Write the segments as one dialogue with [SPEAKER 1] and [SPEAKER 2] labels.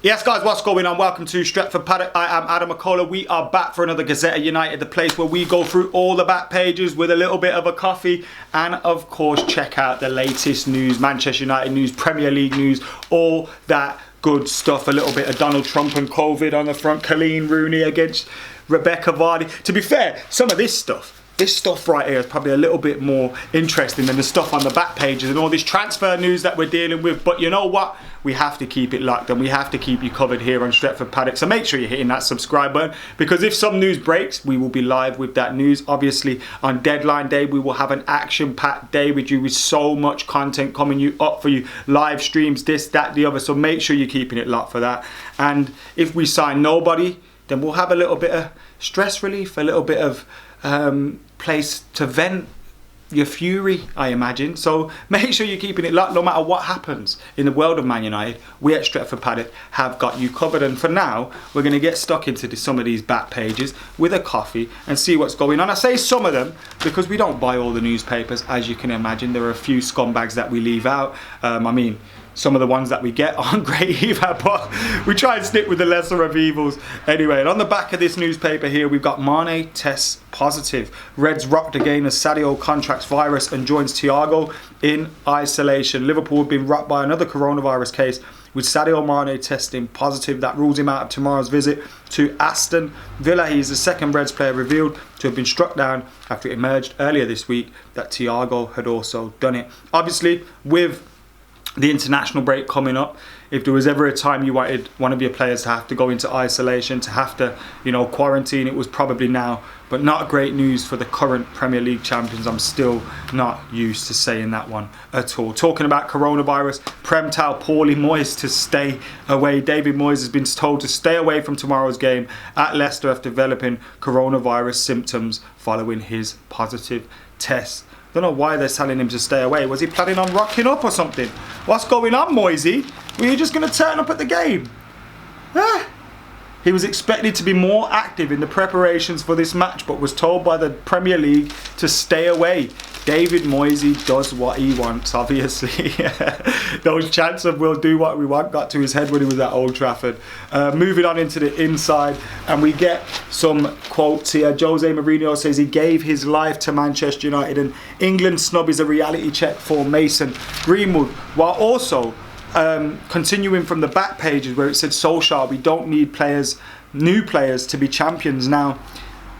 [SPEAKER 1] Yes, guys, what's going on? Welcome to Stretford, Paddock. I am Adam McCullough. We are back for another Gazzetta United, the place where we go through all the back pages with a little bit of a coffee and, of course, check out the latest news, Manchester United news, Premier League news, all that good stuff. A little bit of Donald Trump and COVID on the front, Colleen Rooney against Rebecca Vardy. To be fair, some of this stuff right here is probably a little bit more interesting than the stuff on the back pages and all this transfer news that we're dealing with. But you know what? We have to keep it locked and we have to keep you covered here on Stretford Paddock. So make sure you're hitting that subscribe button, because if some news breaks, we will be live with that news. Obviously, on deadline day, we will have an action-packed day with you with so much content coming up for you. Live streams, this, that, the other. So make sure you're keeping it locked for that. And if we sign nobody, then we'll have a little bit of stress relief, a little bit of place to vent your fury, I imagine. So make sure you're keeping it locked. No matter what happens in the world of Man United, we at Stretford Paddock have got you covered. And for now, we're going to get stuck into some of these back pages with a coffee and see what's going on. I say some of them because we don't buy all the newspapers, as you can imagine. There are a few scumbags that we leave out. Some of the ones that we get aren't great either, but we try and stick with the lesser of evils. Anyway, and on the back of this newspaper here, we've got Mane tests positive. Reds rocked again as Sadio contracts virus and joins Thiago in isolation. Liverpool have been rocked by another coronavirus case, with Sadio Mane testing positive. That rules him out of tomorrow's visit to Aston Villa. He is the second Reds player revealed to have been struck down after it emerged earlier this week that Thiago had also done it. Obviously, with the international break coming up, if there was ever a time you wanted one of your players to have to go into isolation, to have to, quarantine, it was probably now. But not great news for the current Premier League champions. I'm still not used to saying that one at all. Talking about coronavirus, Prem tell Paulie Moyes to stay away. David Moyes has been told to stay away from tomorrow's game at Leicester after developing coronavirus symptoms following his positive test. Don't know why they're telling him to stay away. Was he planning on rocking up or something? What's going on, Moisey? Were you just going to turn up at the game? He was expected to be more active in the preparations for this match, but was told by the Premier League to stay away. David Moyes does what he wants, obviously. Those chants of "we'll do what we want" got to his head when he was at Old Trafford. Moving on into the inside, and we get some quotes here. Jose Mourinho says he gave his life to Manchester United, and England snub is a reality check for Mason Greenwood, while also continuing from the back pages where it said Solskjaer, we don't need new players to be champions. Now,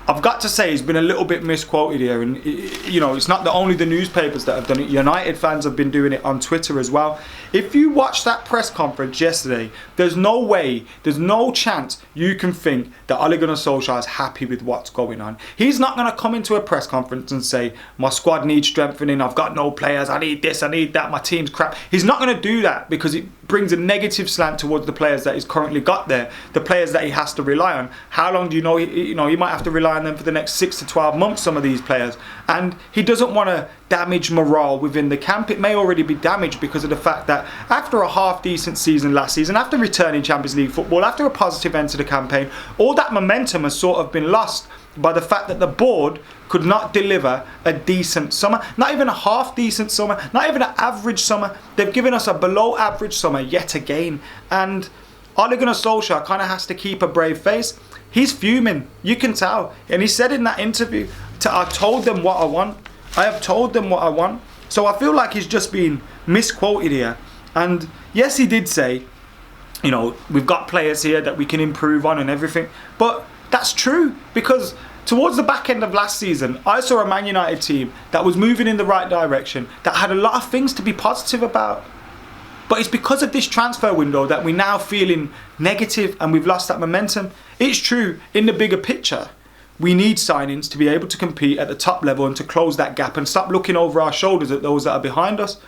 [SPEAKER 1] I've got to say he's been a little bit misquoted here, and it's not only the newspapers that have done it. United fans have been doing it on Twitter as well. If you watch that press conference yesterday, there's no chance you can think that Ole Gunnar Solskjaer is happy with what's going on. He's not going to come into a press conference and say, my squad needs strengthening, I've got no players, I need this, I need that, my team's crap. He's not going to do that because it brings a negative slant towards the players that he's currently got there, the players that he has to rely on. How long do you know? He might have to rely on them for the next 6 to 12 months, some of these players. And he doesn't want to damage morale within the camp. It may already be damaged because of the fact that after a half-decent season last season, after returning Champions League football, after a positive end to the campaign, all that momentum has sort of been lost by the fact that the board could not deliver a decent summer, not even a half-decent summer, not even an average summer. They've given us a below-average summer yet again. And Ole Gunnar Solskjaer kind of has to keep a brave face. He's fuming, you can tell. And he said in that interview, I told them what I want. I have told them what I want. So I feel like he's just been misquoted here. And yes, he did say, we've got players here that we can improve on and everything. But that's true, because towards the back end of last season, I saw a Man United team that was moving in the right direction, that had a lot of things to be positive about. But it's because of this transfer window that we're now feeling negative and we've lost that momentum. It's true, in the bigger picture, we need signings to be able to compete at the top level and to close that gap and stop looking over our shoulders at those that are behind us.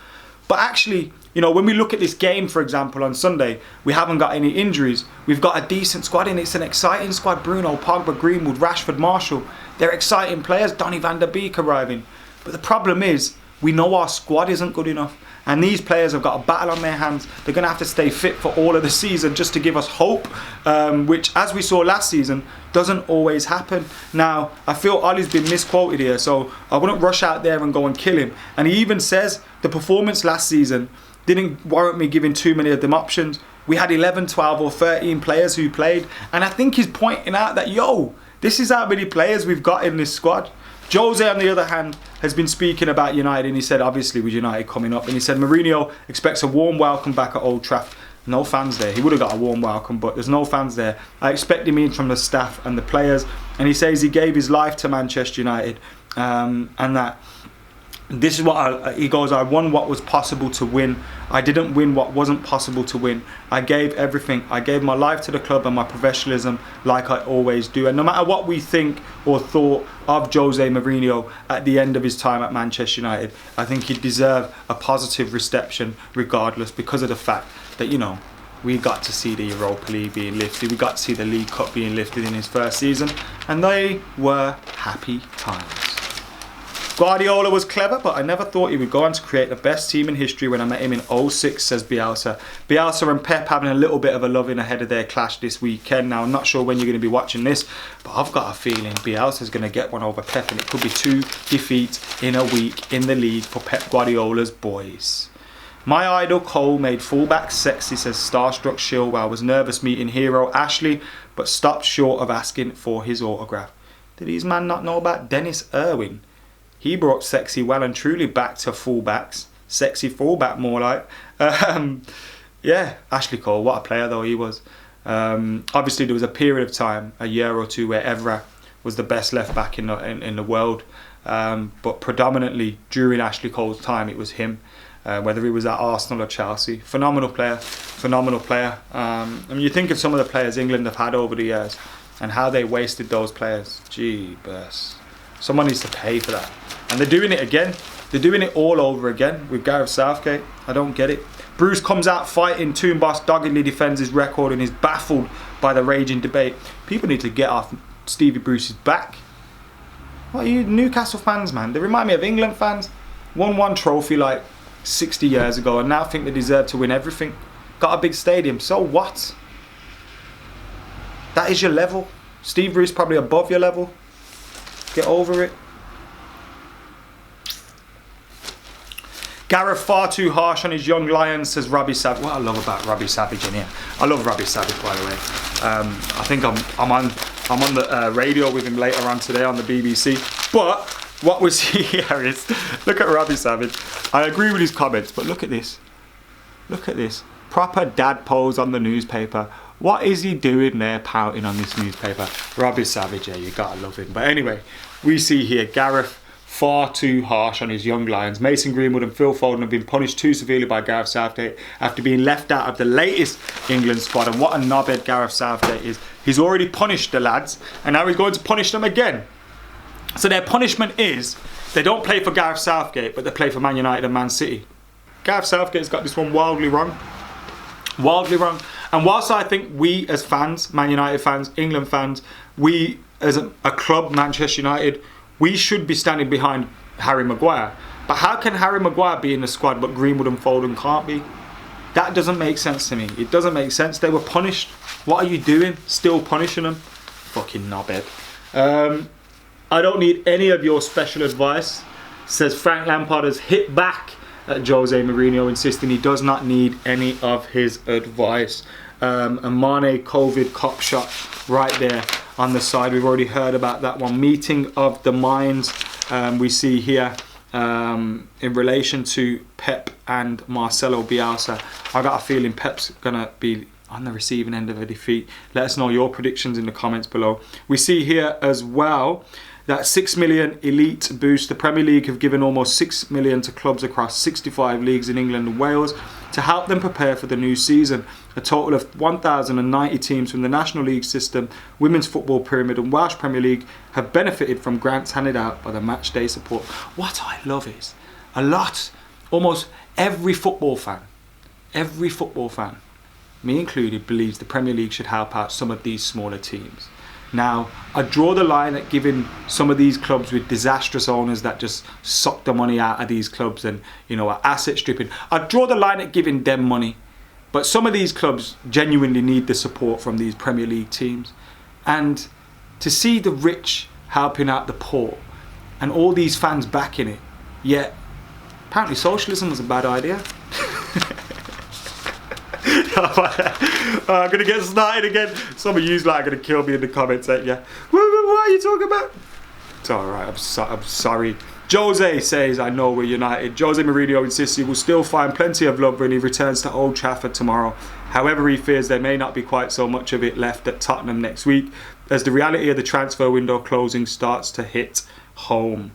[SPEAKER 1] But actually, when we look at this game, for example, on Sunday, we haven't got any injuries. We've got a decent squad and it's an exciting squad. Bruno, Pogba, Greenwood, Rashford, Marshall. They're exciting players. Donny van der Beek arriving. But the problem is, we know our squad isn't good enough. And these players have got a battle on their hands. They're going to have to stay fit for all of the season just to give us hope, which, as we saw last season, doesn't always happen. Now, I feel Ollie's been misquoted here, so I wouldn't rush out there and go and kill him. And he even says the performance last season didn't warrant me giving too many of them options. we had 11, 12 or 13 players who played. And I think he's pointing out that, yo, this is how many players we've got in this squad. Jose, on the other hand, has been speaking about United, and he said, obviously, with United coming up, and he said Mourinho expects a warm welcome back at Old Trafford. No fans there. He would have got a warm welcome, but there's no fans there. I expect him in from the staff and the players, and he says he gave his life to Manchester United, and that this is what he goes, I won what was possible to win. I didn't win what wasn't possible to win. I gave everything. I gave my life to the club and my professionalism like I always do. And no matter what we think or thought of Jose Mourinho at the end of his time at Manchester United, I think he'd deserve a positive reception regardless, because of the fact that, you know, we got to see the Europa League being lifted. We got to see the League Cup being lifted in his first season, and they were happy times. Guardiola was clever, but I never thought he would go on to create the best team in history when I met him in 06, says Bielsa. Bielsa and Pep having a little bit of a love-in ahead of their clash this weekend. Now, I'm not sure when you're going to be watching this, but I've got a feeling Bielsa's going to get one over Pep, and it could be 2 defeats in a week in the league for Pep Guardiola's boys. My idol Cole made fullback sexy, says starstruck Chilwell. Was nervous meeting hero Ashley, but stopped short of asking for his autograph. Did these men not know about Dennis Irwin? He brought sexy well and truly back to fullbacks. Sexy fullback, more like. Yeah, Ashley Cole, what a player though he was. Obviously, there was a period of time, a year or two, where Evra was the best left back in the world. But predominantly during Ashley Cole's time, it was him. Whether he was at Arsenal or Chelsea. Phenomenal player, phenomenal player. I mean, you think of some of the players England have had over the years and how they wasted those players. Gee, burst. Someone needs to pay for that. And they're doing it again. They're doing it all over again with Gareth Southgate. I don't get it. Bruce comes out fighting. Toon Boss doggedly defends his record and is baffled by the raging debate. People need to get off Stevie Bruce's back. What are you Newcastle fans, man? They remind me of England fans. Won one trophy like 60 years ago and now think they deserve to win everything. Got a big stadium. So what? That is your level. Steve Bruce probably above your level. Get over it. Gareth far too harsh on his young lions, says Robbie Savage. What I love about Robbie Savage in here. I love Robbie Savage, by the way. I think I'm on the radio with him later on today on the BBC. But what we see here is, look at Robbie Savage. I agree with his comments, but look at this. Look at this. Proper dad pose on the newspaper. What is he doing there pouting on this newspaper? Robbie Savage, yeah, you gotta love him. But anyway, we see here Gareth far too harsh on his young lions. Mason Greenwood and Phil Foden have been punished too severely by Gareth Southgate after being left out of the latest England squad. And what a knobhead Gareth Southgate is. He's already punished the lads and now he's going to punish them again. So their punishment is they don't play for Gareth Southgate, but they play for Man United and Man City. Gareth Southgate's got this one wildly wrong. Wildly wrong. And whilst I think we as fans, Man United fans, England fans, we as a club, Manchester United, we should be standing behind Harry Maguire. But how can Harry Maguire be in the squad but Greenwood and Foden can't be? That doesn't make sense to me. It doesn't make sense. They were punished. What are you doing? Still punishing them? Fucking knobhead. I don't need any of your special advice, says Frank Lampard has hit back at Jose Mourinho, insisting he does not need any of his advice. A Mane COVID cop shot right there on the side. We've already heard about that one. Meeting of the minds we see here in relation to Pep and Marcelo Bielsa. I got a feeling Pep's gonna be on the receiving end of a defeat. Let us know your predictions in the comments below. We see here as well that 6 million elite boost. The Premier League have given almost 6 million to clubs across 65 leagues in England and Wales to help them prepare for the new season. A total of 1,090 teams from the National League system, Women's Football Pyramid and Welsh Premier League have benefited from grants handed out by the match day support. What I love is almost every football fan, me included, believes the Premier League should help out some of these smaller teams. Now, I draw the line at giving some of these clubs with disastrous owners that just suck the money out of these clubs and, you know, are asset stripping. I draw the line at giving them money. But some of these clubs genuinely need the support from these Premier League teams. And to see the rich helping out the poor and all these fans backing it, yet apparently socialism was a bad idea. I'm gonna get started again. Some of you's like are gonna kill me in the comments, ain't ya? What are you talking about? It's alright, I'm sorry. Jose says, I know we're united. Jose Mourinho insists he will still find plenty of love when he returns to Old Trafford tomorrow. However, he fears there may not be quite so much of it left at Tottenham next week, as the reality of the transfer window closing starts to hit home.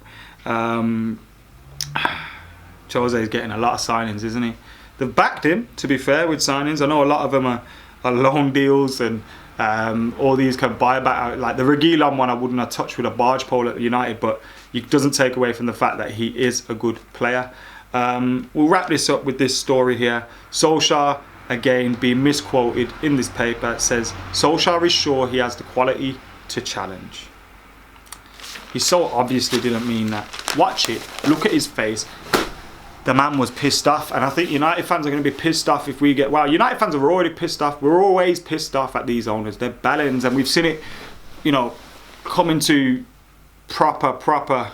[SPEAKER 1] Jose's getting a lot of signings, isn't he? They've backed him, to be fair, with signings. I know a lot of them are loan deals and all these kind of buyback. Like the Reguilon one I wouldn't have touched with a barge pole at United, but it doesn't take away from the fact that he is a good player. We'll wrap this up with this story here. Solskjaer, again, being misquoted in this paper. It says, Solskjaer is sure he has the quality to challenge. He so obviously didn't mean that. Watch it. Look at his face. The man was pissed off, and I think United fans are going to be pissed off if we get... Well, United fans are already pissed off. We're always pissed off at these owners. They're bellends, and we've seen it, you know, come into proper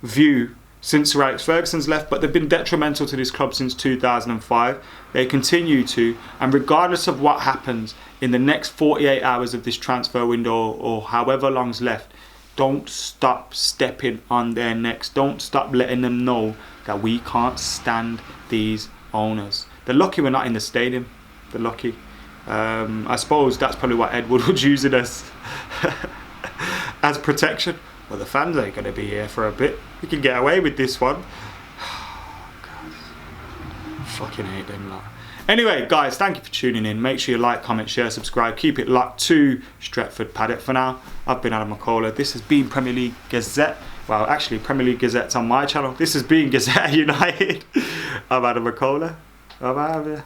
[SPEAKER 1] view since Sir Alex Ferguson's left, but they've been detrimental to this club since 2005. They continue to, and regardless of what happens in the next 48 hours of this transfer window or however long's left, don't stop stepping on their necks. Don't stop letting them know that we can't stand these owners. They're lucky we're not in the stadium. They're lucky. I suppose that's probably what Ed Woodward's using us as protection. Well, the fans ain't going to be here for a bit. We can get away with this one. Oh, God. Fucking hate them lot. Anyway, guys, thank you for tuning in. Make sure you like, comment, share, subscribe. Keep it locked to Stretford Paddock. For now, I've been Adam McCullough. This has been Premier League Gazette. Well, actually, Premier League Gazette's on my channel. This has been Gazzetta United. I'm Adam McCullough. I'm out of here.